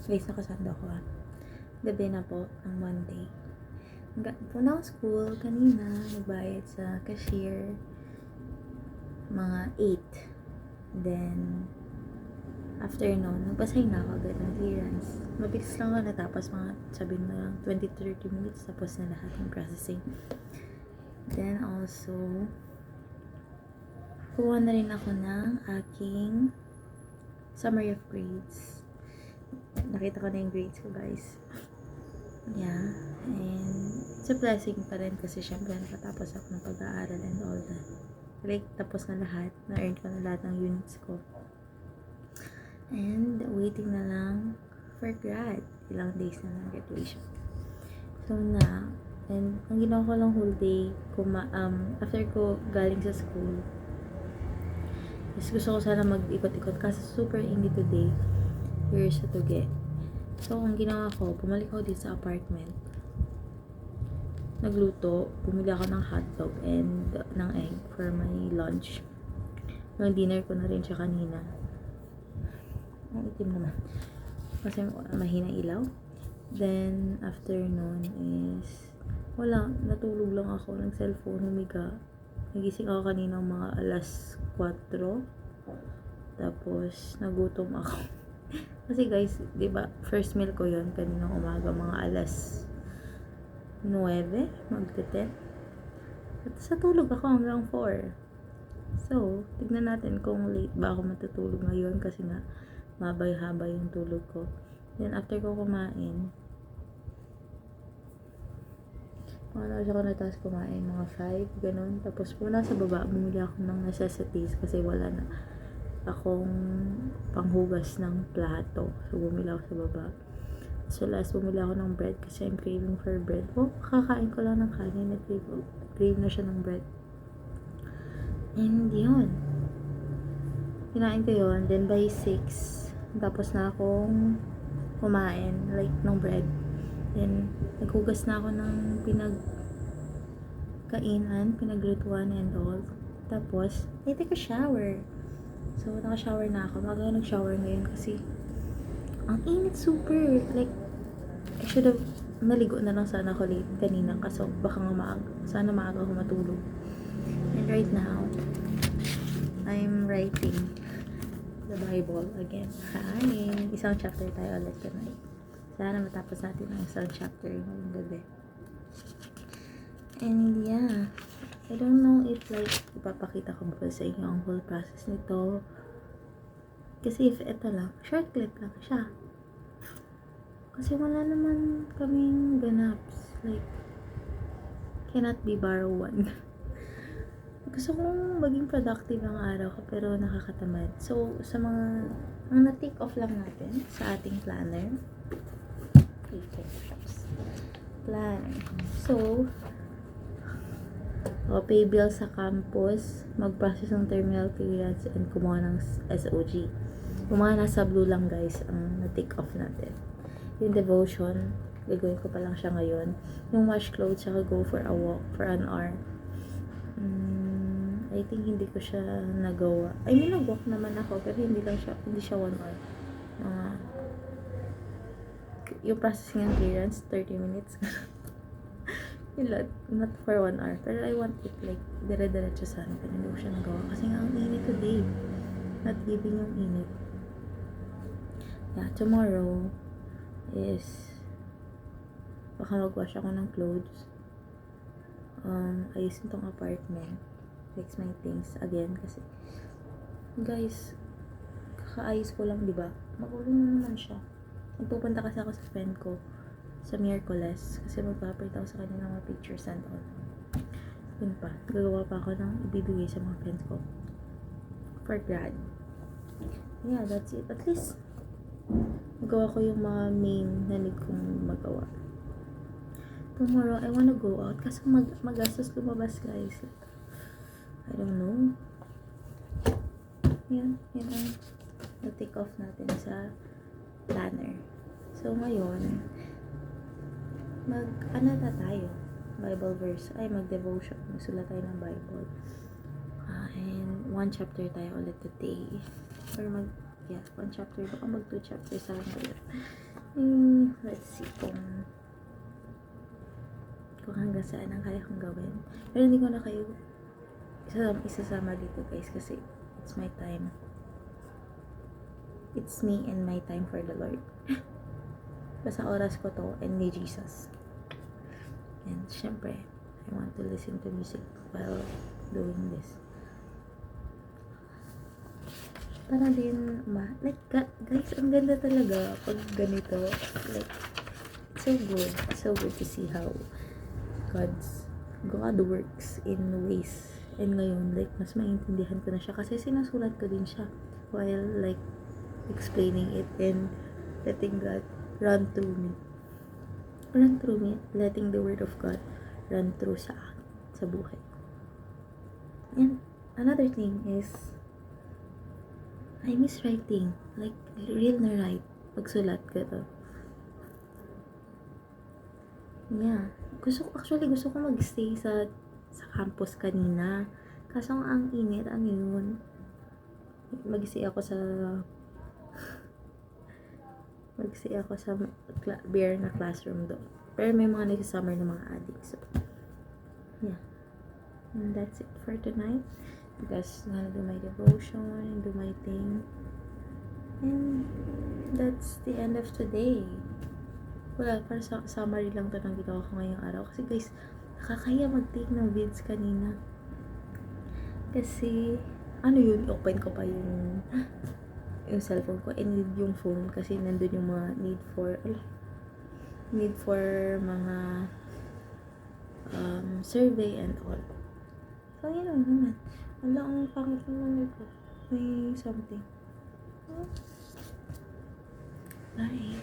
Guys, nakasando ko Gabi na po, ang Monday. Punta ako school kanina, nagbayad sa cashier, mga 8. Then, after nun, nagpasay na ako agad ng clearance. Mabilis lang ako natapos, mga sabihin mo lang 20-30 minutes, tapos na lahat ng processing. Then also, kuha na rin ako ng aking summary of grades. Nakita ko na yung grades ko, guys. Yeah. And it's a blessing pa rin kasi syempre nakatapos ako ng pag-aaral and all that. Like, tapos na lahat. Na-earn ko na lahat ng units ko. And waiting na lang for grad. Ilang days na lang graduation. So na, and ang ginawa ko lang whole day, after ko galing sa school, gusto ko sana mag-ikot-ikot kasi super init today here sa Tuge. So, ang ginawa ko, bumalik ako dito sa apartment. Nagluto, bumili ako ng hotdog and ng egg for my lunch. Yung dinner ko na rin siya kanina. Ang itim naman. Kasi mahina ilaw. Then, after nun is, wala, natulog lang ako ng cellphone, humiga. Nagising ako kanina mga alas 4. Tapos, nagutom ako. Kasi guys, di ba first meal ko yon kaninang umaga, mga alas 9, magte-10. At sa tulog ako hanggang 4. So, tignan natin kung late ba ako matutulog ngayon kasi nga mabay-habay yung tulog ko. Then, after ko kumain, ako natapos kumain, mga 5, ganun. Tapos, muna sa baba, bumili ako ng necessities kasi wala na akong panghugas ng plato. So, bumili ako sa baba. So, last, bumili ako ng bread kasi I'm craving for bread. Kakain ko lang ng kanin. Crave na siya ng bread. And, yun. Kinain ko yun. Then, by 6, tapos na akong kumain, like, ng bread. Then, naghugas na ako ng pinagkainan, pinaglutuan and all. Tapos, I take a shower. So, naka-shower na ako. Bago nag-shower ngayon kasi ang init super. Like, I should have naligo na lang sana ako late kanina kasi baka nga sana maaga ako matulog. And right now, I'm writing the Bible again. Hi! Isang chapter tayo ulit tonight. Sana matapos natin ang isang chapter ngayong gabi. And yeah, I don't know if like ipapakita ko ba sa inyo ang whole process nito. Kasi if ito lang, short clip lang siya. Kasi wala naman kaming ganaps. Like, cannot be borrow one. Gusto kong maging productive ang araw ko pero nakakatamad. So, sa mga ang na-take off lang natin sa ating planner. Planner. So, pay bill sa campus, mag-process ng terminal clearance, and kumuha ng SOG. Yung mga nasa blue lang guys, ang na-take off natin. Yung devotion, gagawin ko pa lang siya ngayon. Yung wash clothes, saka go for a walk for an hour. I think hindi ko siya nagawa. I mean, nag-walk naman ako, pero hindi siya 1 hour. Yung processing and clearance, 30 minutes. Not for 1 hour. Pero I want it like dire-diretso sana. Pero hindi ko siya nagawa. Kasi nga ang init today. Not giving yung init. Yeah, tomorrow is baka mag-wash ako ng clothes. Ayusin tong apartment. Fix my things again. Kasi guys, kakaayos ko lang, diba? Magulo na naman siya. Magpupunta kasi ako sa friend ko sa Miyerkules kasi magpaprint ako sa kanya ng mga pictures and all. Yun pa, gagawa pa ako ng ibibigay sa mga friends ko for grad. Yeah, that's it. At least magawa ko yung mga main na need kong magawa. Tomorrow, I wanna go out kasi magastos lumabas guys. I don't know. Yan ang na-take off natin sa planner. So, ngayon, na tayo? Bible verse. Mag-devotion. Magsulat tayo ng Bible. And 1 chapter tayo ulit today. Or 1 chapter. Baka mag 2 chapters sa ngayon. Let's see kung hanggang saan ang kaya kong gawin. Pero hindi ko na kayo isasama dito guys kasi it's my time. It's me and my time for the Lord. Basta oras ko to and may Jesus. And syempre, I want to listen to music while doing this. Para din, like, guys, ang ganda talaga pag ganito. Like, so good to see how God works in ways. And ngayon, like, mas maintindihan ko na siya kasi sinusulat ko din siya while, like, explaining it and letting God run through me, letting the word of God run through sa buhay. And another thing is, I miss writing. Like, real na write. Pagsulat ko to. Yeah. Gusto ko mag-stay sa campus kanina. Kaso ang init, ano yun? Mag-stay ako sa bare na classroom doon. Pero may mga nagsasummer na mga addicts. So, yeah. And that's it for tonight. Because I'm gonna do my devotion and do my thing. And that's the end of today. Wala, para sa summary lang to ng ginawa ko ngayong araw. Kasi guys, nakakaya mag-take ng vids kanina. Kasi, ano yun, open ko pa yung cellphone ko and yung phone kasi nandun yung mga need for mga survey and all. So, yun lang naman. Wala, ang pangit naman ito. May something. Bye.